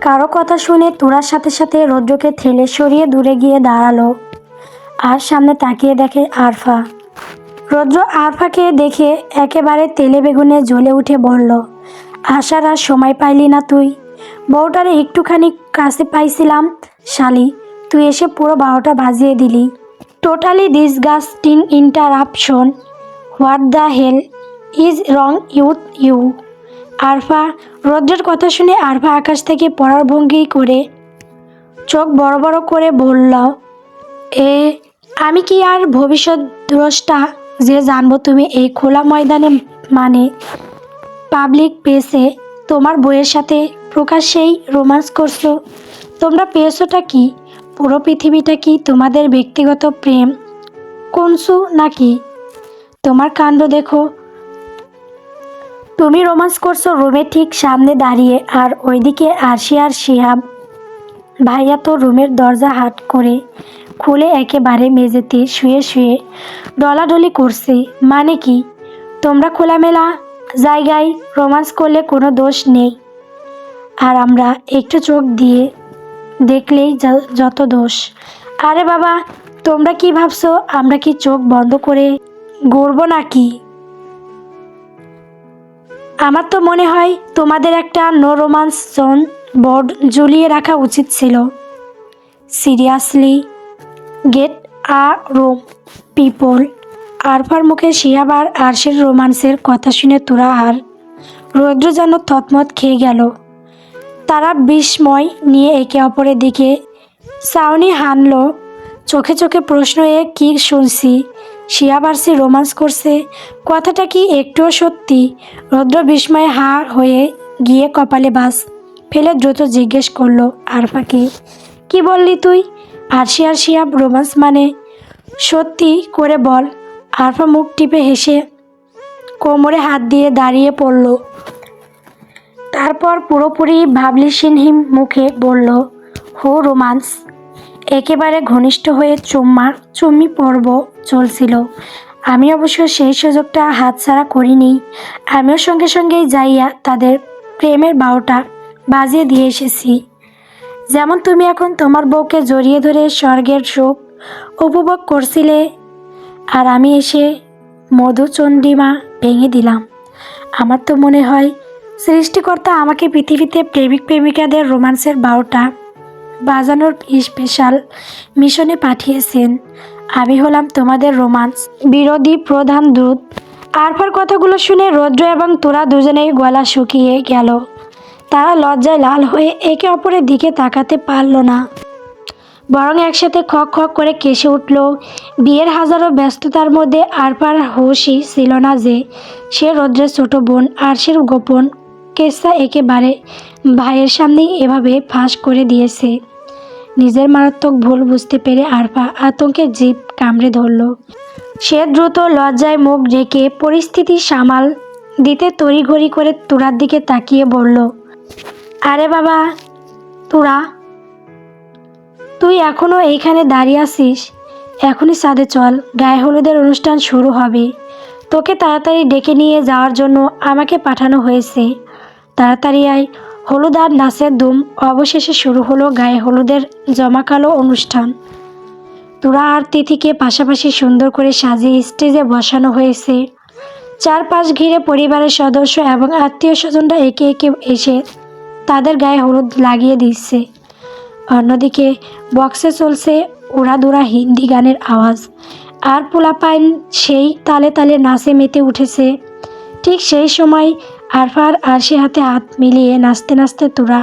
কারো কথা শুনে তোরার সাথে সাথে রৌদ্রকে ঠেলে সরিয়ে দূরে গিয়ে দাঁড়ালো আর সামনে তাকিয়ে দেখে আরফা। রৌদ্র আরফাকে দেখে একেবারে তেলে বেগুনে জ্বলে উঠে বলল, আসার আর সময় পাইলি না তুই? বউটারে একটুখানি কাছে পাইছিলাম শালি, তুই এসে পুরো 12টা বাজিয়ে দিলি। Totally disgusting interruption. What the hell is wrong with you? Arfa. রৌদ্রের কথা শুনে আরফা আকাশ থেকে পড়ার ভঙ্গি করে চোখ বড় বড় করে বলল, আমি কি আর ভবিষ্যৎ দ্রষ্টা যে জানবো তুমি এই খোলা ময়দানে মানে পাবলিক প্লেসে তোমার বইয়ের সাথে প্রকাশ্যেই রোম্যান্স করছো? তোমরা পেয়েছোটা কি? পুরো পৃথিবীটা কি তোমাদের ব্যক্তিগত প্রেম কনসু নাকি? তোমার কাণ্ড দেখো, তুমি রোম্যান্স করছো রুমের ঠিক সামনে দাঁড়িয়ে, আর ওইদিকে আরশি আর শিহাব ভাইয়া তো রুমের দরজা হাট করে খুলে একেবারে মেঝেতে শুয়ে শুয়ে ডলাডলি করছে। মানে কি তোমরা খোলামেলা জায়গায় রোম্যান্স করলে কোনো দোষ নেই, আর আমরা একটু চোখ দিয়ে দেখলেই যত দোষ। আরে বাবা, তোমরা কি ভাবছো আমরা কি চোখ বন্ধ করে ঘুরবো নাকি? আমার তো মনে হয় তোমাদের একটা নো রোম্যান্স জোন বোর্ড ঝুলিয়ে রাখা উচিত ছিল। Seriously, get a room people. আরফার মুখে শিহাব আর আরশের রোম্যান্সের কথা শুনে তোরা আর রৌদ্র যেন থতমত খেয়ে গেল। তারা বিস্ময় নিয়ে একে অপরের দিকে চাউনি হানল, চোখে চোখে প্রশ্ন, কি শুনছি? শিহাব আরশি রোম্যান্স করছে, কথাটা কি একটুও সত্যি? রৌদ্র বিস্ময়ে হা হয়ে গিয়ে কপালে বাস ফেলে দ্রুত জিজ্ঞেস করলো আরফাকে, কি বললি তুই? আরশি আর শিহাব রোম্যান্স মানে? সত্যি করে বল। আরফা মুখ টিপে হেসে কোমরে হাত দিয়ে দাঁড়িয়ে পড়ল, তারপর পুরোপুরি ভাবলিসীনহীন মুখে বলল, হো রোম্যান্স। একেবারে ঘনিষ্ঠ হয়ে চুম্মি পর্ব চলছিল। আমি অবশ্য সেই সুযোগটা হাতছাড়া করিনি। আমিও সঙ্গে সঙ্গেই যাইয়া তাদের প্রেমের 12টা বাজিয়ে দিয়ে এসেছি। যেমন তুমি এখন তোমার বউকে জড়িয়ে ধরে স্বর্গের সুখ উপভোগ করছিলে, আর আমি এসে মধুচন্দ্রিমা ভেঙে দিলাম। আমার তো মনে হয় সৃষ্টিকর্তা আমাকে পৃথিবীতে প্রেমিক প্রেমিকাদের রোম্যান্সের 12টা বাজানোর স্পেশাল মিশনে পাঠিয়েছেন। আমি হলাম তোমাদের রোম্যান্স বিরোধী প্রধান দূত। আরফার কথাগুলো শুনে রৌদ্র এবং তোরা দুজনেই গলা শুকিয়ে গেল। তারা লজ্জায় লাল হয়ে একে অপরের দিকে তাকাতে পারল না, বরং একসাথে খক খক করে কেসে উঠল। বিয়ের হাজারো ব্যস্ততার মধ্যে আরফার হুঁশই ছিল না যে সে রৌদ্রের ছোট বোন আরশির গোপন কেসটা একেবারে ভাইয়ের সামনেই এভাবে ফাঁস করে দিয়েছে। নিজের মারাত্মক ভুল বুঝতে পেরে আরফা আতঙ্কে জিভ কামড়ে ধরল। সে দ্রুত লজ্জায় মুখ ঢেকে পরিস্থিতি সামাল দিতে তড়িঘড়ি করে তোরার দিকে তাকিয়ে বলল, আরে বাবা তোরা, তুই এখনও এইখানে দাঁড়িয়ে আছিস? এখনই ছাদে চল, গায়ে হলুদের অনুষ্ঠান শুরু হবে। তোকে তাড়াতাড়ি ডেকে নিয়ে যাওয়ার জন্য আমাকে পাঠানো হয়েছে। তাড়াতাড়ি আয়। হলুদ আর নাচের ধুম। অবশেষে শুরু হলো গায়ে হলুদের জমাকালো অনুষ্ঠান। তোরা আর তিথিকে পাশাপাশি সুন্দর করে সাজিয়ে স্টেজে বসানো হয়েছে। চারপাশ ঘিরে পরিবারের সদস্য এবং আত্মীয় স্বজনরা একে একে এসে তাদের গায়ে হলুদ লাগিয়ে দিচ্ছে। অন্যদিকে বক্সে চলছে উড়াদুরা হিন্দি গানের আওয়াজ, আর পোলাপাইন সেই তালে তালে নাচে মেতে উঠেছে। ঠিক সেই সময় আরফা আর আরশি হাতে হাত মিলিয়ে নাচতে নাচতে তোরা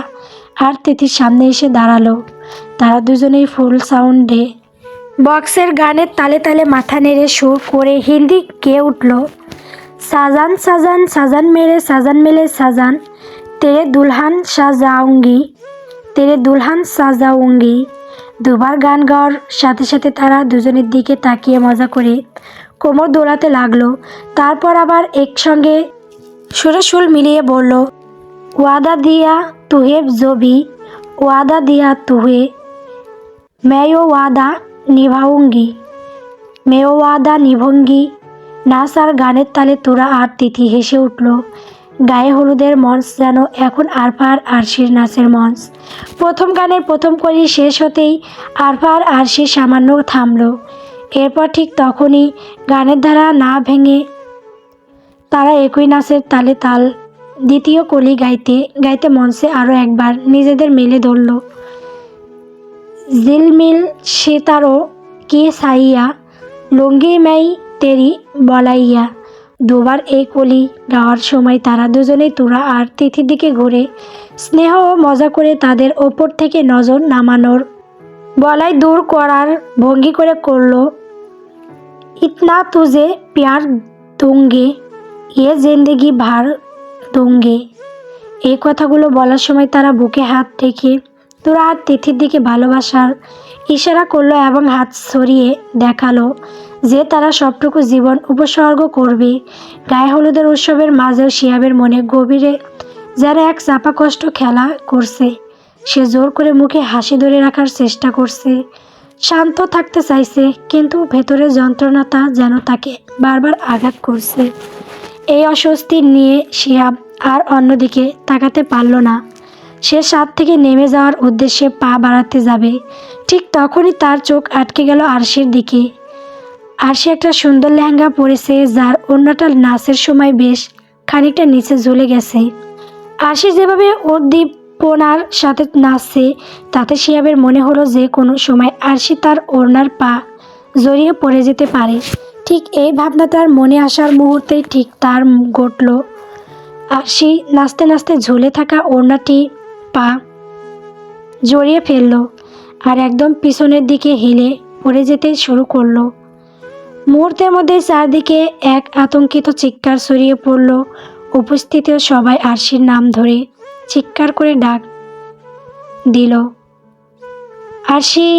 আর তিথির সামনে এসে দাঁড়ালো। তারা দুজনেই ফুল সাউন্ডে বক্সের গানের তালে তালে মাথা নেড়ে সুর করে হিন্দি গেয়ে উঠল, সাজান সাজান সাজান মেরে সাজান, তেরে দুলহান সাজাউঙ্গি, তেরে দুলহান সাজাউঙ্গি। দুবার গান গাওয়ার সাথে সাথে তারা দুজনের দিকে তাকিয়ে মজা করে কোমর দোলাতে লাগলো। তারপর আবার একসঙ্গে সুরে সুর মিলিয়ে বলল, ওয়াদা দিয়া তুহে জবি, ওয়াদা দিয়া তুহে, মেয়ো ওয়াদা নিভাউঙ্গি, মেয়ো ওয়াদা নিভঙ্গি। নাচ আর গানের তালে তোরা আর তিথি হেসে উঠল। গায়ে হলুদের মঞ্চ যেন এখন আরফা আর আরশির নাচের মঞ্চ। প্রথম গানের প্রথম কলি শেষ হতেই আরফা আর আরশি সামান্য থামল। এরপর ঠিক তখনই গানের ধারা না ভেঙে তারা একই নাচের তালে তাল দ্বিতীয় কলি গাইতে গাইতে মঞ্চে আরও একবার নিজেদের মেলে ধরল। ঝিলমিল সিতারো কি সাইয়া লুঙ্গি মাই তেরি বলাইয়া। দুবার এই কলি গাওয়ার সময় তারা দুজনেই তুরা আর তিথির দিকে ঘুরে স্নেহ ও মজা করে তাদের ওপর থেকে নজর নামানোর বলাই দূর করার ভঙ্গি করে করল। ইতনা তুজে প্যার দুঙ্গে ইয়ে জিন্দেগি ভার দুঙ্গে। এই কথাগুলো বলার সময় তারা বুকে হাত রেখে তোরা আর তিথির দিকে ভালোবাসার ইশারা করলো এবং হাত সরিয়ে দেখালো যে তারা সবটুকু জীবন উপসর্গ করবে। গায়ে হলুদের উৎসবের মাঝেও শিহাবের মনে গভীরে যারা এক চাপা কষ্ট খেলা করছে। সে জোর করে মুখে হাসি ধরে রাখার চেষ্টা করছে, শান্ত থাকতে চাইছে, কিন্তু ভেতরের যন্ত্রণাটা যেন তাকে বারবার আঘাত করছে। এই অস্বস্তি নিয়ে শিহাব আর অন্যদিকে তাকাতে পারল না। সে ছাদ থেকে নেমে যাওয়ার উদ্দেশ্যে পা বাড়াতে যাবে, ঠিক তখনই তার চোখ আটকে গেল আরশির দিকে। আরশি একটা সুন্দর লেহেঙ্গা পরেছে যার ওড়নাটা নাচের সময় বেশ খানিকটা নিচে ঝুলে গেছে। আরশি যেভাবে উদ্দীপনার সাথে নাচছে তাতে শিহাবের মনে হলো যে কোনো সময় আরশি তার ওড়নার পা জড়িয়ে পড়ে যেতে পারে। ঠিক এই ভাবনা তার মনে আসার মুহূর্তেই ঠিক তার ঘটল। আরশি নাচতে নাচতে ঝুলে থাকা ওড়নাটি পা জড়িয়ে ফেলল আর একদম পিছনের দিকে হেলে পড়ে যেতে শুরু করলো। মুহূর্তের মধ্যে চারদিকে এক আতঙ্কিত চিৎকার ছড়িয়ে পড়ল। উপস্থিত সবাই আরশির নাম ধরে চিৎকার করে ডাক দিল, আরশি।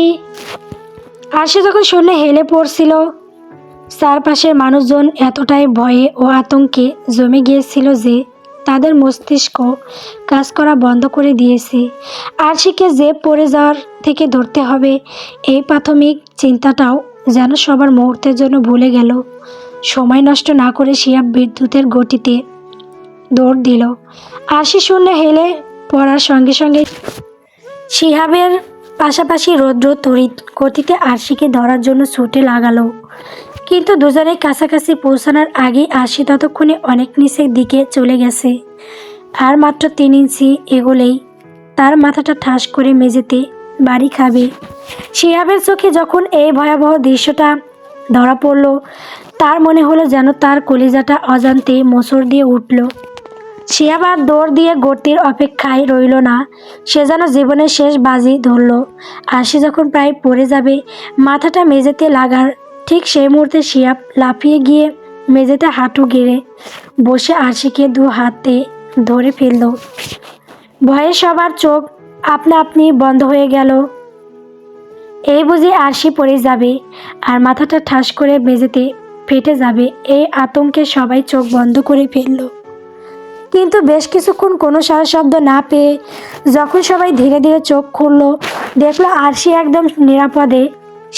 আরশি যখন শুনে হেলে পড়ছিল, চারপাশের মানুষজন এতটাই ভয়ে ও আতঙ্কে জমে গিয়েছিল যে তাদের মস্তিষ্ক কাজ করা বন্ধ করে দিয়েছে। আরশিকে যে পড়ে যাওয়ার থেকে ধরতে হবে এই প্রাথমিক চিন্তাটাও যেন সবার মুহূর্তের জন্য ভুলে গেল। সময় নষ্ট না করে শিহাব বিদ্যুতের গতিতে দৌড় দিল। আরশি শূন্যে হেলে পড়ার সঙ্গে সঙ্গে শিহাবের পাশাপাশি রৌদ্র তড়িৎ গতিতে আরশিকে ধরার জন্য ছুটে লাগালো। কিন্তু দুজনের কাছাকাছি পৌঁছানোর আগেই আরশি ততক্ষণে অনেক নিচের দিকে চলে গেছে। আর মাত্র 3 ইঞ্চি এগোলেই তার মাথাটা ঠাস করে মেঝেতে বাড়ি খাবে। শিহাবের চোখে যখন এই ভয়াবহ দৃশ্যটা ধরা পড়ল, তার মনে হলো যেন তার কলিজাটা অজান্তে মোচড় দিয়ে উঠল। শিহাব আর দৌড় দিয়ে গতির অপেক্ষায় রইল না। সে যেন জীবনের শেষ বাজি ধরল। আরশি যখন প্রায় পড়ে যাবে মাথাটা মেঝেতে লাগার ঠিক সেই মুহূর্তে শিহাব লাফিয়ে গিয়ে মেঝেতে হাঁটু গেড়ে বসে আরশিকে 2 হাতে ধরে ফেলল। ভয়ে সবার চোখ আপনা আপনি বন্ধ হয়ে গেল। এই বুঝি আরশি পড়ে যাবে আর মাথাটা ঠাস করে মেঝেতে ফেটে যাবে, এই আতঙ্কে সবাই চোখ বন্ধ করে ফেলল। কিন্তু বেশ কিছুক্ষণ কোনো সারা শব্দ না পেয়ে যখন সবাই ধীরে ধীরে চোখ খুলল, দেখলো আরশি একদম নিরাপদে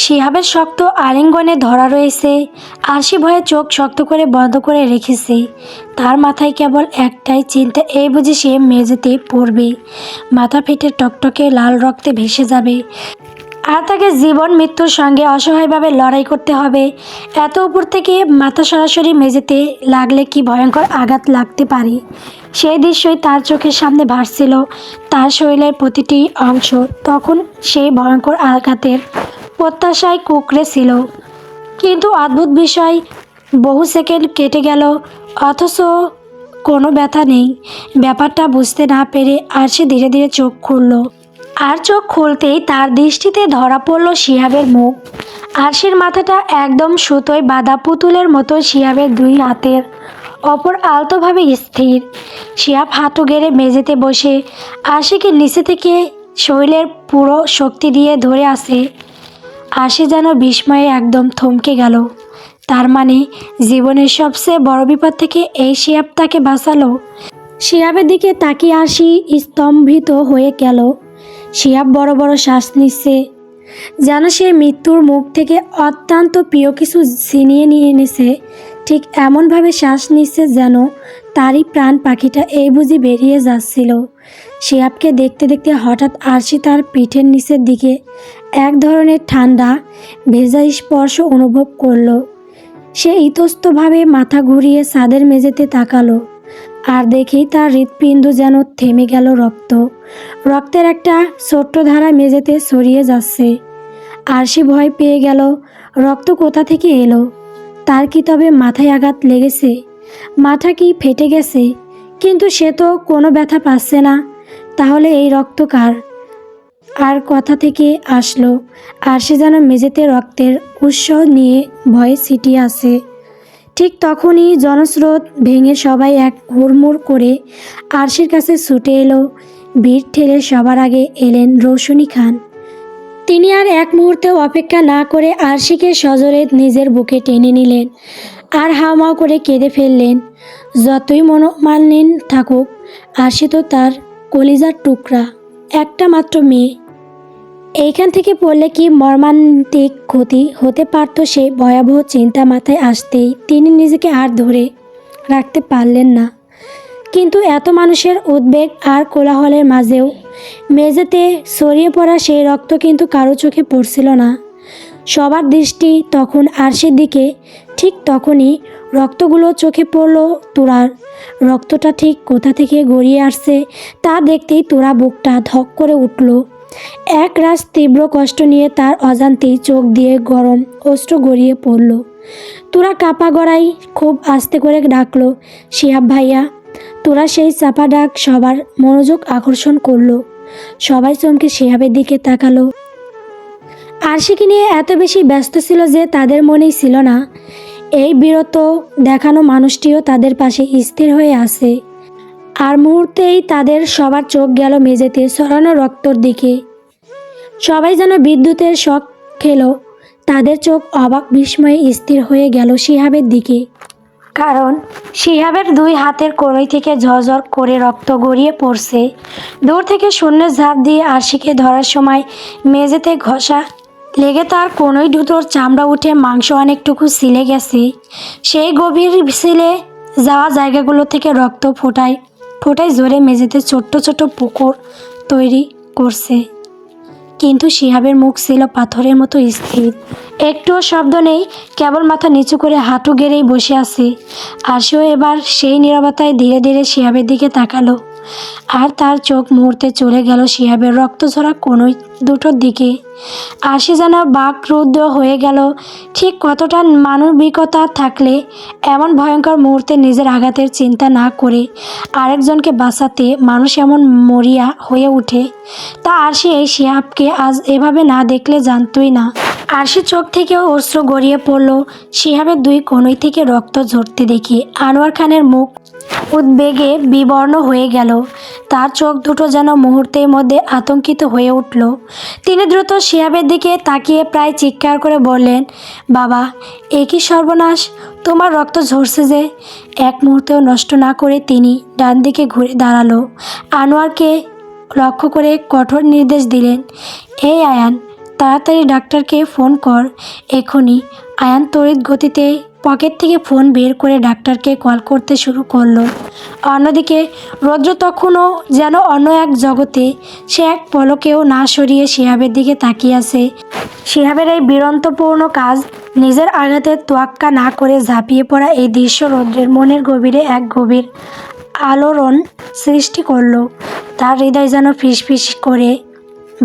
শিহাবের শক্ত আলিঙ্গনে ধরা রয়েছে। আরশি ভয়ে চোখ শক্ত করে বন্ধ করে রেখেছে। তার মাথায় কেবল একটাই চিন্তা, এই বুঝি সে মেঝেতে পড়বে, মাথা ফেটে টকটকে লাল রক্তে ভেসে যাবে আর তাকে জীবন মৃত্যুর সঙ্গে অসহায়ভাবে লড়াই করতে হবে। এত উপর থেকে মাথা সরাসরি মেঝেতে লাগলে কি ভয়ঙ্কর আঘাত লাগতে পারে, সেই দৃশ্যই তার চোখের সামনে ভাসছিল। তার শরীরের প্রতিটি অংশ তখন সেই ভয়ঙ্কর আঘাতের প্রত্যাশায় কুঁকড়ে ছিল। কিন্তু অদ্ভুত বিষয়, বহু সেকেন্ড কেটে গেল অথচ কোনো ব্যথা নেই। ব্যাপারটা বুঝতে না পেরে আরশি ধীরে ধীরে চোখ খুলল। আর চোখ খুলতেই তার দৃষ্টিতে ধরা পড়ল শিহাবের মুখ। আরশির মাথাটা একদম সুতোয় বাঁধা পুতুলের মতো শিহাবের 2 হাতের অপর আলতোভাবে স্থির। শিহাব হাঁটু গেড়ে মেঝেতে বসে আরশিকে নিচে থেকে শরীরের পুরো শক্তি দিয়ে ধরে আছে। আরশি যেন বিস্ময়ে একদম থমকে গেল। তার মানে জীবনের সবচেয়ে বড় বিপদ থেকে এই শিহাব তাকে বাঁচালো। শিহাবের দিকে তাকিয়ে আরশি স্তম্ভিত হয়ে গেল। শিহাব বড় বড় শ্বাস নিচ্ছে, যেন সে মৃত্যুর মুখ থেকে অত্যন্ত প্রিয় কিছু ছিনিয়ে নিয়ে এনেছে। ঠিক এমনভাবে শ্বাস নিচ্ছে যেন তারই প্রাণ পাখিটা এই বুঝি বেরিয়ে যাচ্ছিল। শিহাবকে দেখতে দেখতে হঠাৎ আরশি তার পিঠের নিচের দিকে এক ধরনের ঠান্ডা ভেজা স্পর্শ অনুভব করলো। সে ইতস্তভাবে মাথা ঘুরিয়ে ছাদের মেঝেতে তাকালো, আর দেখেই তার হৃৎপিণ্ড যেন থেমে গেল। রক্তের একটা ছোট্ট ধারা মেঝেতে ছড়িয়ে যাচ্ছে। আরশি ভয় পেয়ে গেল, রক্ত কোথা থেকে এলো? তার কি তবে মাথায় আঘাত লেগেছে? মাথা কি ফেটে গেছে? কিন্তু সে তো কোনো ব্যথা পাচ্ছে না। তাহলে এই রক্ত কার? আর কথা থেকে আসলো? আরশি যেন মেঝেতে রক্তের উৎস নিয়ে ভয়ে ছিটিয়ে আছে। ঠিক তখনই জনস্রোত ভেঙে সবাই এক হুড়মুড় করে আরশির কাছে ছুটে এলো। ভিড় ঠেলে সবার আগে এলেন রৌশনী খান। তিনি আর এক মুহূর্তেও অপেক্ষা না করে আরশিকে সজোরে নিজের বুকে টেনে নিলেন আর হাউমাউ করে কেঁদে ফেললেন। যতই মনোমালিন্য থাকুক, আরশি তো তার কলিজার টুকরা, একটা মাত্র মেয়ে। এইখান থেকে পড়লে কি মর্মান্তিক ক্ষতি হতে পারত, সে ভয়াবহ চিন্তা মাথায় আসতেই তিনি নিজেকে আর ধরে রাখতে পারলেন না। কিন্তু এত মানুষের উদ্বেগ আর কোলাহলের মাঝেও মেঝেতে ছড়িয়ে পড়া সেই রক্ত কিন্তু কারো চোখে পড়ছিল না। সবার দৃষ্টি তখন আরশির দিকে। ঠিক তখনই রক্তগুলো চোখে পড়ল তুরার। রক্তটা ঠিক কোথা থেকে গড়িয়ে আসছে তা দেখতেই তুরা বুকটা ধক করে উঠল। এক রাস তীব্র কষ্ট নিয়ে তার অজান্তেই চোখ দিয়ে গরম অশ্রু গড়িয়ে পড়ল। তুরা কাপা গড়াই খুব আস্তে করে ডাকলো, শিহাব ভাইয়া। তুরা সেই চাপা ডাক সবার মনোযোগ আকর্ষণ করলো। সবাই চমকে শিহাবের দিকে তাকালো। আরশিকে নিয়ে এত বেশি ব্যস্ত ছিল যে তাদের মনেই ছিল না এই বিরত দেখানো মানুষটিও তাদের পাশে স্থির হয়ে আছে। আর মুহূর্তেই তাদের সবার চোখ গেল মেঝেতে ছড়ানো রক্তর দিকে। সবাই যেন বিদ্যুতের শক খেলো। তাদের চোখ অবাক বিস্ময়ে স্থির হয়ে গেল শিহাবের দিকে। কারণ শিহাবের দুই হাতের কড়ই থেকে ঝরঝর করে রক্ত গড়িয়ে পড়ছে। দূর থেকে শূন্যে ঝাঁপ দিয়ে আরশিকে ধরার সময় মেঝেতে ঘষা লেগে তার কোনোই দুটোর চামড়া উঠে মাংস অনেকটুকু ছিলে গেছে। সেই গভীর ছিলে যাওয়া জায়গাগুলো থেকে রক্ত ফোটায় ফোটায় জোরে মেঝেতে ছোট্ট ছোট্ট পুকুর তৈরি করছে। কিন্তু শিহাবের মুখ ছিল পাথরের মতো স্থির, একটুও শব্দ নেই, কেবল মাথা নিচু করে হাঁটু গেড়েই বসে আছে। আরশিও এবার সেই নীরবতায় ধীরে ধীরে শিহাবের দিকে তাকালো, আর তার চোখ মুহূর্তে চলে গেল শিহাবের রক্তঝরা কোনোই দুটোর দিকে। আরশি যেন বাকরুদ্ধ হয়ে গেল। ঠিক কতটা মানবিকতা থাকলে এমন ভয়ঙ্কর মুহূর্তে নিজের আঘাতের চিন্তা না করে আরেকজনকে বাঁচাতে মানুষ এমন মরিয়া হয়ে ওঠে, তা আরশি এই শিহাবকে আজ এভাবে না দেখলে জানতই না। আরশির চোখ থেকেও অশ্রু গড়িয়ে পড়ল। শিহাবের দুই কনুই থেকে রক্ত ঝরতে দেখে আনোয়ার খানের মুখ উদ্বেগে বিবর্ণ হয়ে গেল। তার চোখ দুটো যেন মুহূর্তের মধ্যে আতঙ্কিত হয়ে উঠল। তিনি দ্রুত শিহাবের দিকে তাকিয়ে প্রায় চিৎকার করে বললেন, বাবা, এ কি সর্বনাশ! তোমার রক্ত ঝরছে যে! এক মুহূর্তেও নষ্ট না করে তিনি ডান দিকে ঘুরে দাঁড়ালো। আনোয়ারকে লক্ষ্য করে কঠোর নির্দেশ দিলেন, এই আয়ান, তাড়াতাড়ি ডাক্তারকে ফোন কর এখনই। আয়ান তড়িৎ গতিতে পকেট থেকে ফোন বের করে ডাক্তারকে কল করতে শুরু করলো। অন্যদিকে রৌদ্র তখনও যেন অন্য এক জগতে। সে এক পলকেও না সরিয়ে শিহাবের দিকে তাকিয়ে আছে। শিহাবের এই বীরত্বপূর্ণ কাজ, নিজের আঘাতের তোয়াক্কা না করে ঝাঁপিয়ে পড়া এই দৃশ্য রৌদ্রের মনের গভীরে এক গভীর আলোড়ন সৃষ্টি করলো। তার হৃদয় যেন ফিসফিস করে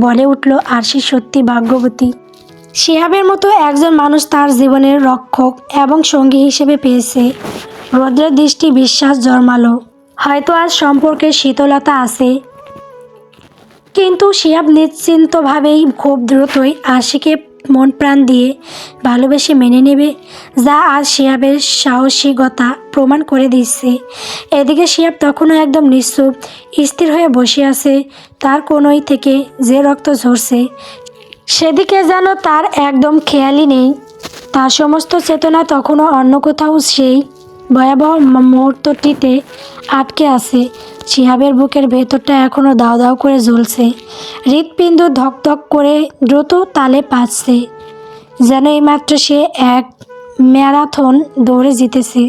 বলে উঠল, আরশি সত্যি ভাগ্যবতী। শিহাবের মতো একজন মানুষ তার জীবনের রক্ষক এবং সঙ্গী হিসেবে পেয়েছে। রৌদ্রের দৃষ্টি বিশ্বাস জন্মালো। হয়তো আজ সম্পর্কের শীতলতা আছে। কিন্তু শিহাব নিশ্চিন্তভাবেই খুব দ্রুতই আরশিকে মন প্রাণ দিয়ে ভালোবেসে মেনে নেবে, যা আজ শিহাবের সাহসিকতা প্রমাণ করে দিচ্ছে। এদিকে শিহাব তখনও একদম নিশ্চুপ স্থির হয়ে বসে আছে। তার কোনোই থেকে যে রক্ত ঝরছে সেদিকে যেন তার একদম খেয়ালই নেই। তার সমস্ত চেতনা তখনও অন্য কোথাও, সেই ভয়াবহ মুহূর্তটিতে আটকে আছে। শিহাবের বুকের ভেতরটা এখনও দাও দাও করে জ্বলছে। হৃৎপিণ্ড ধক ধক করে দ্রুত তালে পাচ্ছে, যেন এইমাত্র সে এক ম্যারাথন দৌড়ে জিতেছে।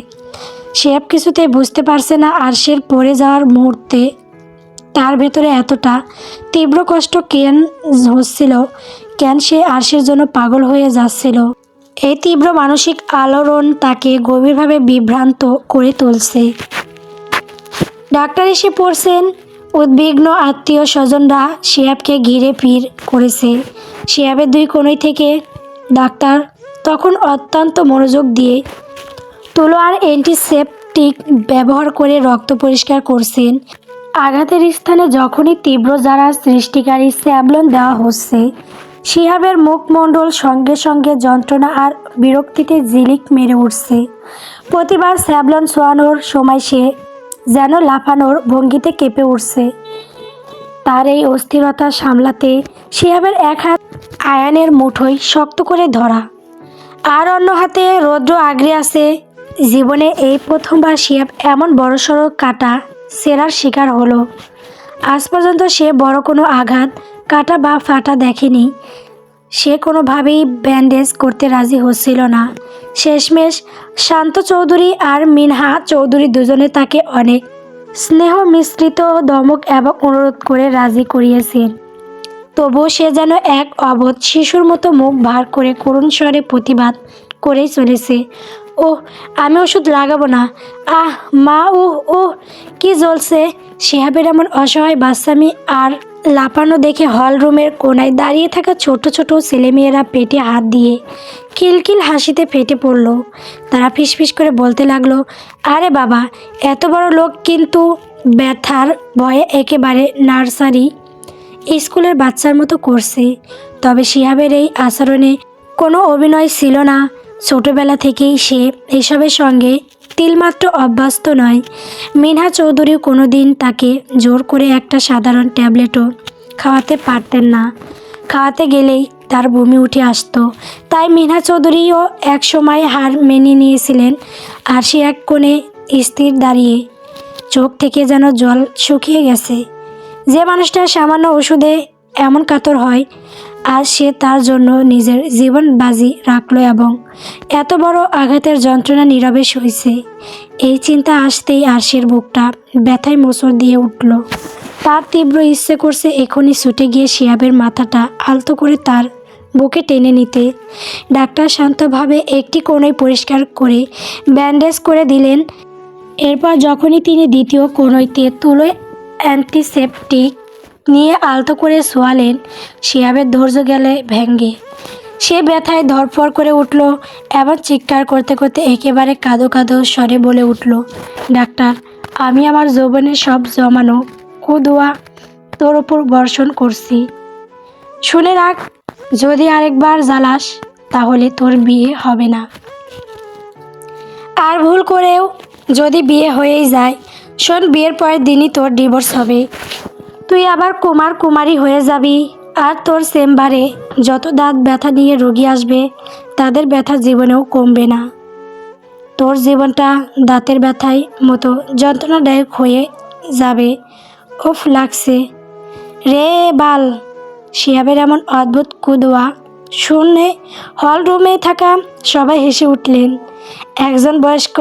শিহাব কিছুতেই বুঝতে পারছে না আরশের পড়ে যাওয়ার মুহূর্তে তার ভেতরে এতটা তীব্র কষ্ট কেন হচ্ছিল, কেন সে আরশের জন্য পাগল হয়ে যাচ্ছিল। এই তীব্র মানসিক আলোড়ন তাকে গভীরভাবে বিভ্রান্ত করে তুলছে। ডাক্তার এসে পড়ছেন। উদ্বিগ্ন আত্মীয় স্বজনরা শিহাবকে ঘিরে ভিড় করেছে। শিহাবের দুই কোণই থেকে ডাক্তার তখন অত্যন্ত মনোযোগ দিয়ে তুলো আর অ্যান্টিসেপটিক ব্যবহার করে রক্ত পরিষ্কার করছেন। আঘাতের স্থানে যখনই তীব্র জ্বালা সৃষ্টিকারী স্যাভলন দেওয়া হচ্ছে, শিহাবের মুখমণ্ডল সঙ্গে সঙ্গে যন্ত্রণা আর বিরক্তিতে ঝিলিক মেরে উঠছে। প্রতিবার স্যাভলন ছোঁয়ানোর সময় সে যেন লাফানোর ভঙ্গিতে কেঁপে উঠছে। তার এই অস্থিরতা সামলাতে শিহাবের এক হাত আয়ানের মুঠোয় শক্ত করে ধরা, আর অন্য হাতে রৌদ্র আগড়ে আছে। জীবনে এই প্রথমবার শিহাব এমন বড়সড় কাটা ছেঁড়ার শিকার হলো। আজ পর্যন্ত সে বড় কোনো আঘাত, কাটা বা ফাটা দেখেনি। সে কোনোভাবেই ব্যান্ডেজ করতে রাজি হচ্ছিল না। শেষমেশ শান্ত চৌধুরী আর মিনহা চৌধুরী দুজনে তাকে অনেক স্নেহ মিশ্রিত ধমক এবং অনুরোধ করে রাজি করিয়েছেন। তবুও সে যেন এক অবোধ শিশুর মতো মুখ ভার করে করুণ স্বরে প্রতিবাদ করেই চলেছে। ওহ, আমি ওষুধ লাগাবো না। আহ মা, কি জ্বলছে। শিহাবের এমন অসহায় বাচ্চামি আর লাপানো দেখে হল রুমের কোনায় দাঁড়িয়ে থাকা ছোট ছোট ছেলেমেয়েরা পেটে হাত দিয়ে খিলখিল হাসিতে ফেটে পড়ল। তারা ফিসফিস করে বলতে লাগলো, আরে বাবা, এত বড় লোক কিন্তু ব্যথার ভয়ে একেবারে নার্সারি স্কুলের বাচ্চার মতো করছে। তবে শিহাবের এই আচরণে কোনো অভিনয় ছিল না। ছোটবেলা থেকেই সে এসবের সঙ্গে তিলমাত্র অভ্যস্ত নয়। মিনহা চৌধুরী কোনো দিন তাকে জোর করে একটা সাধারণ ট্যাবলেটও খাওয়াতে পারতেন না। খাওয়াতে গেলেই তার বমি উঠে আসতো। তাই মিনহা চৌধুরীও এক সময় হার মেনে নিয়েছিলেন। আর সে এক কোণে স্থির দাঁড়িয়ে, চোখ থেকে যেন জল শুকিয়ে গেছে। যে মানুষটা সামান্য ওষুধে এমন কাতর হয়, আজ সে তার জন্য নিজের জীবন বাজি রাখল এবং এত বড় আঘাতের যন্ত্রণা নীরবে সইছে। এই চিন্তা আসতেই আরশের বুকটা ব্যথায় মোচড় দিয়ে উঠল। তার তীব্র ইচ্ছে করছে এখনই ছুটে গিয়ে শিহাবের মাথাটা আলতো করে তার বুকে টেনে নিতে। ডাক্তার শান্তভাবে একটি কোণই পরিষ্কার করে ব্যান্ডেজ করে দিলেন। এরপর যখনই তিনি দ্বিতীয় কোণইতে তুলোয় অ্যান্টিসেপটিক নিয়ে আলতো করে শোয়ালেন, শিহাবের ধৈর্য গেলে ভেঙ্গে। সে ব্যথায় ধরফর করে উঠল এবং চিৎকার করতে করতে একেবারে কাঁদো কাঁদো স্বরে বলে উঠল, ডাক্তার, আমি আমার যৌবনের সব জমানো কুদোয়া তোর ওপর বর্ষণ করছি। শুনে রাখ, যদি আরেকবার জ্বালাস তাহলে তোর বিয়ে হবে না। আর ভুল করেও যদি বিয়ে হয়েই যায়, শোন, বিয়ের পরের দিনই তোর ডিভোর্স হবে। তুই আবার কুমারী হয়ে যাবি। আর তোর চেম্বারে যত দাঁত ব্যথা নিয়ে রোগী আসবে, তাদের ব্যথা জীবনেও কমবে না। তোর জীবনটা দাঁতের ব্যথায় মতো যন্ত্রণাদায়ক হয়ে যাবে। উফ লাগছে রে বাল। শিহাবের এমন অদ্ভুত কুদোয়া শুনে হল রুমে থাকা সবাই হেসে উঠলেন। একজন বয়স্ক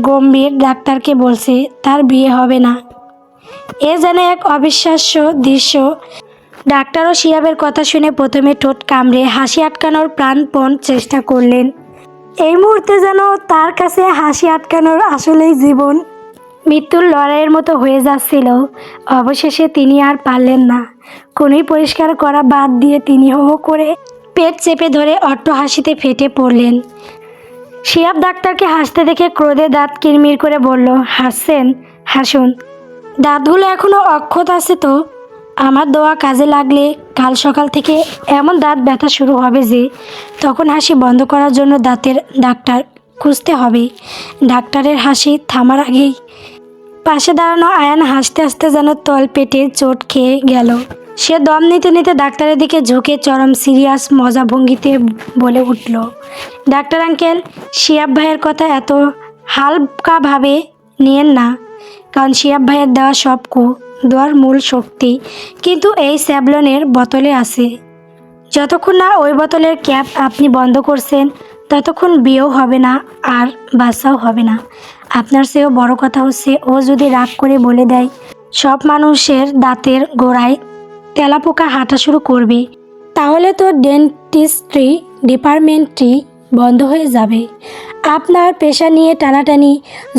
গম্ভীর ডাক্তারকে বলছে তার বিয়ে হবে না। এ যেন এক অবিশ্বাস্য দৃশ্য। ডাক্তারও শিহাবের কথা শুনে প্রথমে ঠোঁট কামড়ে হাসি আটকানোর প্রাণপণ চেষ্টা করলেন। এই মুহূর্তে যেন তার কাছে হাসি আটকানোর আসলেই জীবন মৃত্যুর লড়াইয়ের মতো হয়ে যাচ্ছিল। অবশেষে তিনি আর পারলেন না। কোনই পরিষ্কার করা বাদ দিয়ে তিনি হো হো করে পেট চেপে ধরে অট্ট হাসিতে ফেটে পড়লেন। শিহাব ডাক্তারকে হাসতে দেখে ক্রোধে দাঁত কিরমির করে বলল, হাসছেন? হাসুন। দাঁতগুলো এখনও অক্ষত আছে তো? আমার দোয়া কাজে লাগলে কাল সকাল থেকে এমন দাঁত ব্যথা শুরু হবে যে তখন হাসি বন্ধ করার জন্য দাঁতের ডাক্তার খুঁজতে হবে। ডাক্তারের হাসি থামার আগেই পাশে দাঁড়ানো আয়ান হাসতে হাসতে যেন তল পেটে চোট খেয়ে গেল। সে দম নিতে নিতে ডাক্তারের দিকে ঝুঁকে চরম সিরিয়াস মজা ভঙ্গিতে বলে উঠল, ডাক্তার আঙ্কেল, শিহাব ভাইয়ের কথা এত হালকাভাবে নিয়েন না। কারণ শিহাব ভাইয়ের দেওয়া সব দোয়ার মূল শক্তি কিন্তু এই স্যাভলনের বোতলে আছে। যতক্ষণ না ওই বোতলের ক্যাপ আপনি বন্ধ করছেন, ততক্ষণ বিয়েও হবে না আর বাচ্চাও হবে না। আপনার চেয়েও বড় কথা হচ্ছে ও যদি রাগ করে বলে দেয় সব মানুষের দাঁতের গোড়ায় তেলাপোকা হাঁটা শুরু করবে, তাহলে তো ডেন্টিস্ট্রি ডিপার্টমেন্টটি বন্ধ হয়ে যাবে। আপনার পেশা নিয়ে টানাটানি,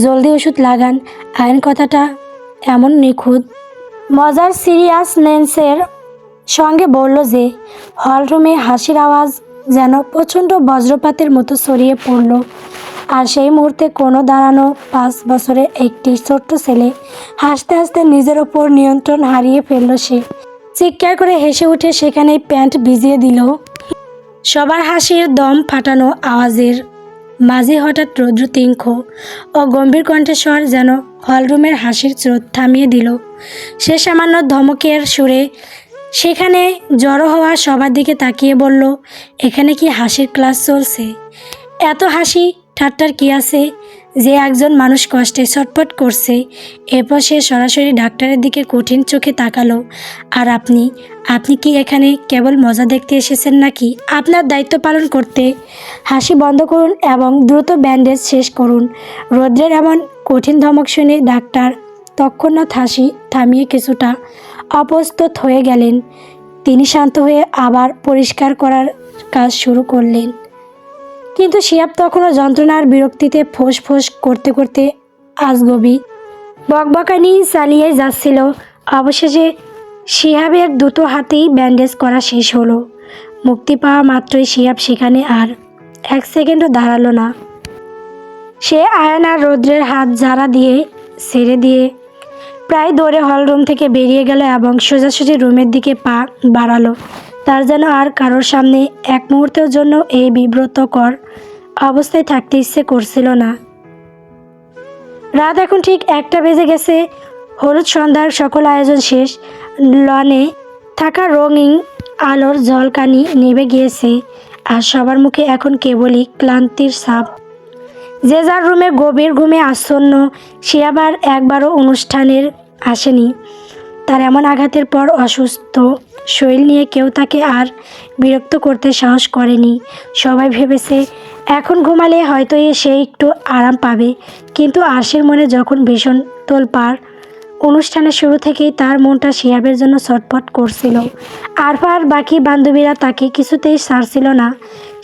জলদি ওষুধ লাগান। আইন কথাটা এমন নিখুঁত মজার সিরিয়াসনেসের সঙ্গে বলল যে হলরুমে হাসির আওয়াজ যেন প্রচণ্ড বজ্রপাতের মতো ছড়িয়ে পড়ল। আর সেই মুহূর্তে কোনো দাঁড়ানো 5 বছরের একটি ছোট্ট ছেলে হাসতে হাসতে নিজের ওপর নিয়ন্ত্রণ হারিয়ে ফেলল। সে চিৎকার করে হেসে উঠে সেখানেই প্যান্ট ভিজিয়ে দিল। সবার হাসির দম ফাটানো আওয়াজের মাঝে হঠাৎ রৌদ্র তীক্ষ্ণ ও গম্ভীর কণ্ঠস্বর যেন হলরুমের হাসির স্রোত থামিয়ে দিল। সে সামান্য ধমকের সুরে সেখানে জড়ো হওয়া সবার দিকে তাকিয়ে বলল, এখানে কি হাসির ক্লাস চলছে? এত হাসি ঠাট্টার কি আছে যে একজন মানুষ কষ্টে ছটফট করছে? এরপর সে সরাসরি ডাক্তারের দিকে কঠিন চোখে তাকালো। আর আপনি কি এখানে কেবল মজা দেখতে এসেছেন নাকি আপনার দায়িত্ব পালন করতে? হাসি বন্ধ করুন এবং দ্রুত ব্যান্ডেজ শেষ করুন। রৌদ্রের এমন কঠিন ধমক শুনে ডাক্তার তৎক্ষণাৎ হাসি থামিয়ে কিছুটা অপ্রস্তুত হয়ে গেলেন। তিনি শান্ত হয়ে আবার পরিষ্কার করার কাজ শুরু করলেন। কিন্তু শিহাব তখনও যন্ত্রণার বিরক্তিতে ফোঁস ফোঁস করতে করতে আজগবি বকবকানি চালিয়ে যাচ্ছিল। অবশেষে শিহাবের দুটো হাতেই ব্যান্ডেজ করা শেষ হলো। মুক্তি পাওয়া মাত্রই শিহাব সেখানে আর 1 সেকেন্ডও দাঁড়ালো না। সে আয়ন আর রৌদ্রের হাত ঝাড়া দিয়ে ছেড়ে দিয়ে প্রায় দৌড়ে হলরুম থেকে বেরিয়ে গেল এবং সোজাসুজি রুমের দিকে পা বাড়ালো। তার যেন আর কারোর সামনে এক মুহূর্তের জন্য এই বিব্রতকর অবস্থায় থাকতে ইচ্ছে করছিল না। রাত এখন ঠিক 1টা বেজে গেছে। হলুদ সন্ধ্যার সকল আয়োজন শেষ। লনে থাকা রঙিন আলোর ঝলকানি নিভে গিয়েছে আর সবার মুখে এখন কেবলই ক্লান্তির ছাপ। যে যার রুমে গভীর ঘুমে আচ্ছন্ন। সে আবার একবারও অনুষ্ঠানের আসেনি। তার এমন আঘাতের পর অসুস্থ শরীর নিয়ে কেউ তাকে আর বিরক্ত করতে সাহস করেনি। সবাই ভেবেছে এখন ঘুমালে হয়তো সে একটু আরাম পাবে। কিন্তু আরশির মনে যখন ভীষণ তোলপাড়। অনুষ্ঠানের শুরু থেকেই তার মনটা শিহাবের জন্য ছটফট করছিল। আর বাকি বান্ধবীরা তাকে কিছুতেই ছাড়ছিল না।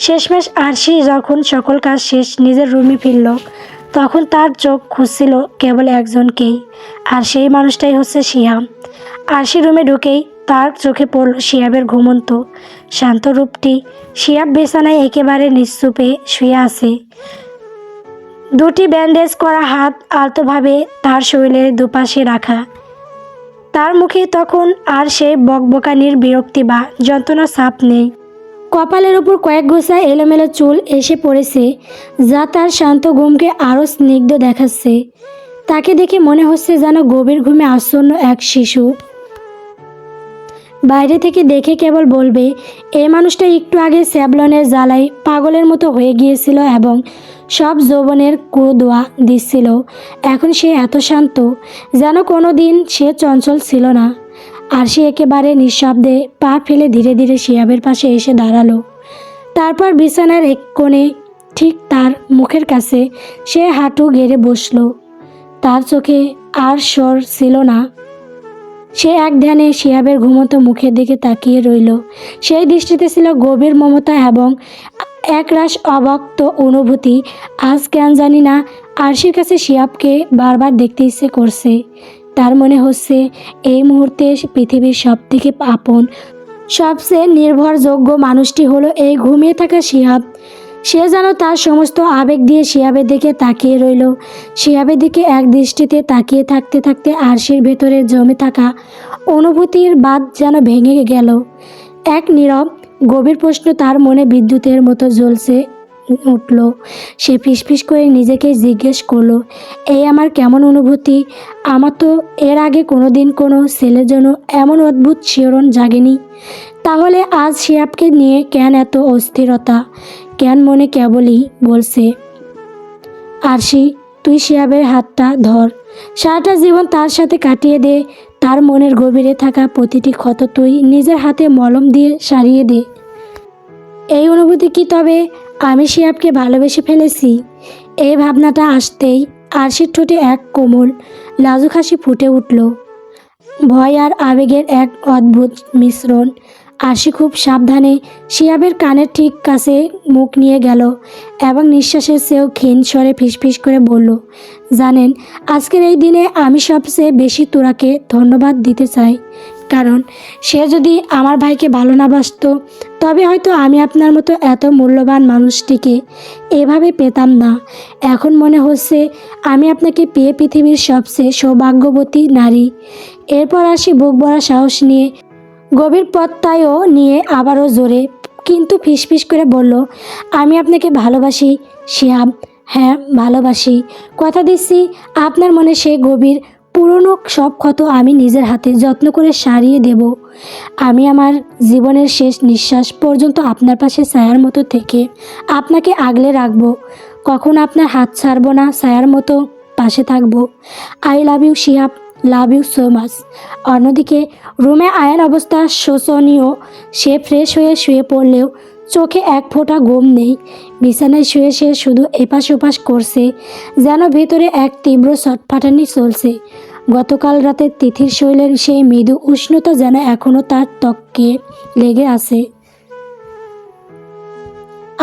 শেষমেশ আরশি যখন সকল কাজ শেষ নিজের রুমে ফিরল, তখন তার চোখ খুঁজছিল কেবল একজনকেই, আর সেই মানুষটাই হচ্ছে শিহাব। আরশি রুমে ঢুকেই তার চোখে পড়ল শিহাবের ঘুমন্ত শান্ত রূপটি। শিহাব বিছানায় একেবারে নিশ্চুপে শুয়ে আছে, দুটি ব্যান্ডেজ করা হাত আলতোভাবে তার শরীরের দুপাশে রাখা। তার মুখে তখন আর সেই বকবকানির বিরক্তি বা যন্ত্রণার ছাপ নেই। কপালের ওপর কয়েক গোছা এলোমেলো চুল এসে পড়েছে, যা তার শান্ত ঘুমকে আরও স্নিগ্ধ দেখাচ্ছে। তাকে দেখে মনে হচ্ছে যেন গভীর ঘুমে আচ্ছন্ন এক শিশু। বাইরে থেকে দেখে কেবল বলবে এই মানুষটা একটু আগে স্যাভলনের জ্বালায় পাগলের মতো হয়ে গিয়েছিল এবং সব যৌবনের কুদোয়া দিচ্ছিল। এখন সে এত শান্ত, যেন কোনো দিন সে চঞ্চল ছিল না। আর সে একেবারে নিঃশব্দে পা ফেলে ধীরে ধীরে শিহাবের পাশে এসে দাঁড়ালো। তারপর বিছানার এক কোণে ঠিক তার মুখের কাছে সে হাঁটু গেড়ে বসল। তার চোখে আর স্বর ছিল না। সে এক ধ্যানে শিহাবের ঘুমন্ত মুখের দিকে তাকিয়ে রইল। সেই দৃষ্টিতে ছিল গভীর মমতা এবং একরাশ অব্যক্ত অনুভূতি। আজ কেন জানি না আরশির কাছে শিহাবকে বারবার দেখতে ইচ্ছে করছে। তার মনে হচ্ছে এই মুহূর্তে পৃথিবীর সবথেকে আপন, সবচেয়ে নির্ভরযোগ্য মানুষটি হলো এই ঘুমিয়ে থাকা শিহাব। সে যেন তার সমস্ত আবেগ দিয়ে শিহাবের দিকে তাকিয়ে রইল। শিহাবের দিকে এক দৃষ্টিতে তাকিয়ে থাকতে থাকতে আরশির ভেতরে জমে থাকা অনুভূতির বাঁধ যেন ভেঙে গেল। এক নীরব গভীর প্রশ্ন তার মনে বিদ্যুতের মতো জ্বলছে উঠল। সে ফিসফিস করে নিজেকে জিজ্ঞেস করলো, এই আমার কেমন অনুভূতি? আমার তো এর আগে কোনোদিন কোনো ছেলের জন্য এমন অদ্ভুত শিহরণ জাগেনি। তাহলে আজ শিহাবকে নিয়ে কেন এত অস্থিরতা? কেন মনে কেবলই বলছে আরশি তুই শিহাবের হাতটা ধর, সারাটা জীবন তার সাথে কাটিয়ে দে, তার মনের গভীরে থাকা প্রতিটি ক্ষত তুই নিজের হাতে মলম দিয়ে সারিয়ে দে। এই অনুভূতি কি তবে আমি শিহাবকে ভালোবেসে ফেলেছি? এই ভাবনাটা আসতেই আরশির ঠোঁটে এক কোমল লাজুক হাসি ফুটে উঠল, ভয় আর আবেগের এক অদ্ভুত মিশ্রণ। আরশি খুব সাবধানে শিহাবের কানের ঠিক কাছে মুখ নিয়ে গেল এবং নিঃশ্বাসের চেয়েও ক্ষীণ স্বরে ফিসফিস করে বলল, জানেন, আজকের এই দিনে আমি সবচেয়ে বেশি তোরাকে ধন্যবাদ দিতে চাই, কারণ সে যদি আমার ভাইকে ভালো না বাসতো তবে হয়তো আমি আপনার মতো এত মূল্যবান মানুষটিকে এভাবে পেতাম না। এখন মনে হচ্ছে আমি আপনাকে পেয়ে পৃথিবীর সবচেয়ে সৌভাগ্যবতী নারী। এরপর আসি বুক ভরা সাহস নিয়ে, গভীর প্রত্যয়ও নিয়ে আবারও জোরে কিন্তু ফিসফিস করে বলল, আমি আপনাকে ভালোবাসি শিহাব, হ্যাঁ ভালোবাসি। কথা দিচ্ছি আপনার মনে সে গভীর পুরনো সব ক্ষত আমি নিজের হাতে যত্ন করে সারিয়ে দেব। আমি আমার জীবনের শেষ নিঃশ্বাস পর্যন্ত আপনার পাশে ছায়ার মতো থেকে আপনাকে আগলে রাখবো, কখনো আপনার হাত ছাড়বো না, ছায়ার মতো পাশে থাকবো। I love you Shihab, love you so much. অন্যদিকে রুমে আয়ান অবস্থা শোচনীয়। সে ফ্রেশ হয়ে শুয়ে পড়লেও চোখে এক ফোঁটা ঘুম নেই। বিছানায় শুয়ে সে শুধু এপাশ ওপাশ করছে, যেন ভেতরে এক তীব্র ছটফটানি চলছে। গতকাল রাতে তিথির শরীরের সেই মৃদু উষ্ণতা যেন এখনও তার ত্বকে লেগে আছে,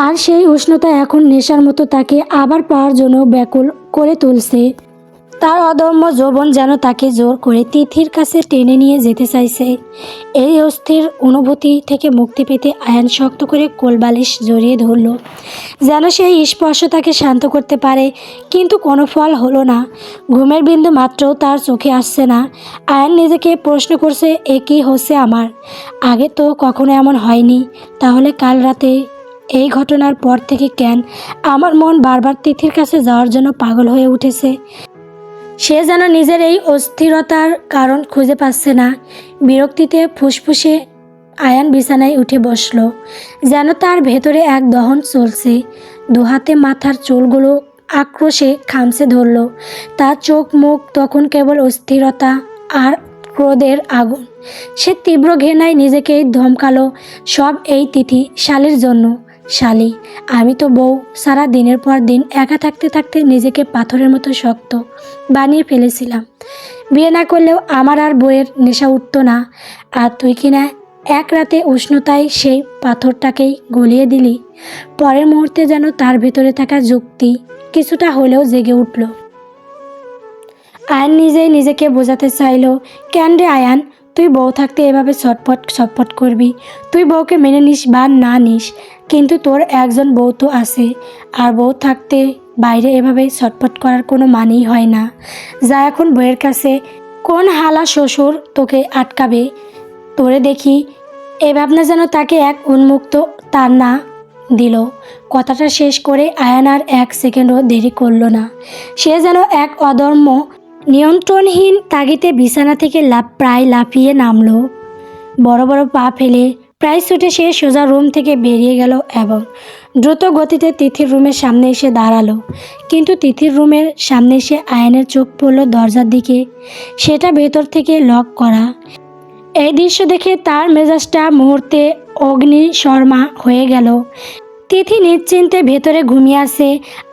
আর সেই উষ্ণতা এখন নেশার মতো তাকে আবার পাওয়ার জন্য ব্যাকুল করে তুলছে। তার অদম্য যৌবন যেন তাকে জোর করে তিথির কাছে টেনে নিয়ে যেতে চাইছে। এই অস্থির অনুভূতি থেকে মুক্তি পেতে আয়ান শক্ত করে কোলবালিশ জড়িয়ে ধরল, যেন সেই স্পর্শ তাকে শান্ত করতে পারে, কিন্তু কোনো ফল হলো না। ঘুমের বিন্দু মাত্রও তার চোখে আসছে না। আয়ান নিজেকে প্রশ্ন করছে, এ কী হচ্ছে আমার? আগে তো কখনো এমন হয়নি। তাহলে কাল রাতে এই ঘটনার পর থেকে কেন আমার মন বারবার তিথির কাছে যাওয়ার জন্য পাগল হয়ে উঠেছে? সে যেন নিজের এই অস্থিরতার কারণ খুঁজে পাচ্ছে না। বিরক্তিতে ফুসফুসে আয়ান বিছানায় উঠে বসল, যেন তার ভেতরে এক দহন চলছে। দুহাতে মাথার চুলগুলো আক্রোশে খামচে ধরল। তার চোখ মুখ তখন কেবল অস্থিরতা আর ক্রোধের আগুন। সে তীব্র ঘৃণায় নিজেকেই ধমকালো, সব এই তিথি শালির জন্য। শালি, আমি তো বউ সারা দিনের পর দিন একা থাকতে থাকতে নিজেকে পাথরের মতো শক্ত বানিয়ে ফেলেছিলাম। বিয়ে না করলেও আমার আর বউয়ের নেশা উঠতো না, আর তুই কিনা এক রাতে উষ্ণতায় সেই পাথরটাকেই গলিয়ে দিলি। পরের মুহূর্তে যেন তার ভেতরে থাকা যুক্তি কিছুটা হলেও জেগে উঠল। আয়ান নিজেই নিজেকে বোঝাতে চাইল, কেন রে আয়ান, তুই বউ থাকতে এভাবে ছটপট ছটপট করবি? তুই বউকে মেনে নিস বা না নিস, কিন্তু তোর একজন বউ তো আছে, আর বউ থাকতে বাইরে এভাবে ছটপট করার কোনো মানেই হয় না। যা এখন বউয়ের কাছে, কোন হালা শ্বশুর তোকে আটকাবে? তোরে দেখি। এ ভাবনা যেন তাকে এক উন্মুক্ত তাড়না দিল। কথাটা শেষ করে আয়ান আর এক সেকেন্ডও দেরি করল না। সে যেন এক অদম্য নিয়ন্ত্রণহীন তাগিদে বিছানা থেকে প্রায় লাফিয়ে নামলো। বড় বড় পা ফেলে প্রায় ছুটে সে সোজা রুম থেকে বেরিয়ে গেল এবং দ্রুত গতিতে তিথির রুমের সামনে এসে দাঁড়ালো। কিন্তু তিথির রুমের সামনে এসে আয়ানের চোখ পড়ল দরজার দিকে। সেটা ভেতর থেকে লক করা। এই দৃশ্য দেখে তার মেজাজটা মুহূর্তে অগ্নিশর্মা হয়ে গেল। তিথি নিশ্চিন্তে ভেতরে ঘুমিয়ে আছে,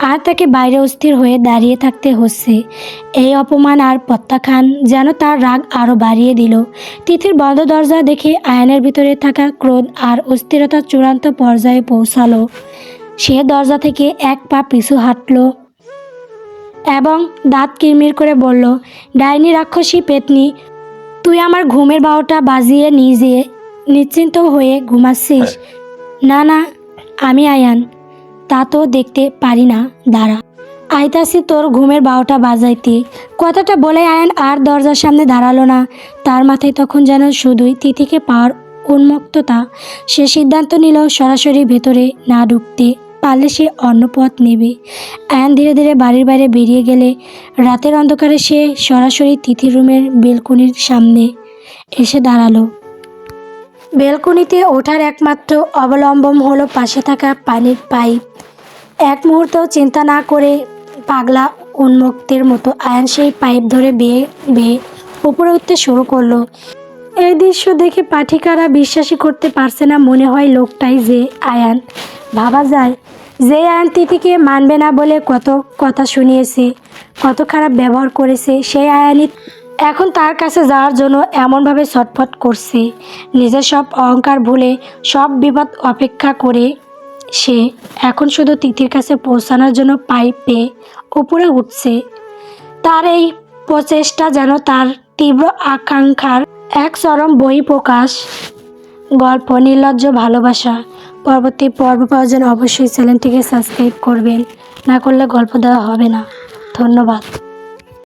আর তাকে বাইরে অস্থির হয়ে দাঁড়িয়ে থাকতে হচ্ছে। এই অপমান আর প্রত্যাখ্যান যেন তার রাগ আরও বাড়িয়ে দিল। তিথির বন্ধ দরজা দেখে আয়ানের ভিতরে থাকা ক্রোধ আর অস্থিরতা চূড়ান্ত পর্যায়ে পৌঁছালো। সে দরজা থেকে এক পা পিছু হাঁটল এবং দাঁত কিরমির করে বলল, ডাইনি রাক্ষসী পেতনি, তুই আমার ঘুমের বারোটা বাজিয়ে নিজে নিশ্চিন্ত হয়ে ঘুমাচ্ছিস? না না, আমি আয়ান, তা তো দেখতে পারি না, দাঁড়া, আইতাছি তোর ঘুমের বারোটা বাজাইতে। কথাটা বলে আয়ান আর দরজার সামনে দাঁড়ালো না। তার মাথায় তখন যেন শুধুই তিথিকে পাওয়ার উন্মুক্ততা। সে সিদ্ধান্ত নিল সরাসরি ভেতরে না ঢুকতে পারলে সে অন্য পথ নেবে। আয়ান ধীরে ধীরে বাড়ির বাইরে বেরিয়ে গেলে রাতের অন্ধকারে সে সরাসরি তিথির রুমের বেলকনির সামনে এসে দাঁড়ালো। বেলকনিতে ওঠার একমাত্র অবলম্বন হলো পাশে থাকা পানির পাইপ। এক মুহূর্তেও চিন্তা না করে পাগলা উন্মুক্তের মতো আয়ান সেই পাইপ ধরে বেয়ে বেয়ে উপরে উঠতে শুরু করলো। এই দৃশ্য দেখে পাঠিকারা বিশ্বাসই করতে পারছে না। মনে হয় লোকটাই যে আয়ান। ভাবা যায় যে আয়ান তিথিকে মানবে না বলে কত কথা শুনিয়েছে, কত খারাপ ব্যবহার করেছে, সেই আয়ানই এখন তার কাছে যাওয়ার জন্য এমনভাবে ছটফট করছে। নিজের সব অহংকার ভুলে, সব বিপদ অপেক্ষা করে সে এখন শুধু তিথির কাছে পৌঁছানোর জন্য পাইপে উপরে উঠছে। তার এই প্রচেষ্টা যেন তার তীব্র আকাঙ্ক্ষার এক চরম বহিঃপ্রকাশ। গল্প নির্লজ্জ ভালোবাসা পরবর্তী পর্ব পাওয়ার জন্য অবশ্যই চ্যানেলটিকে সাবস্ক্রাইব করবেন, না করলে গল্প দেওয়া হবে না। ধন্যবাদ।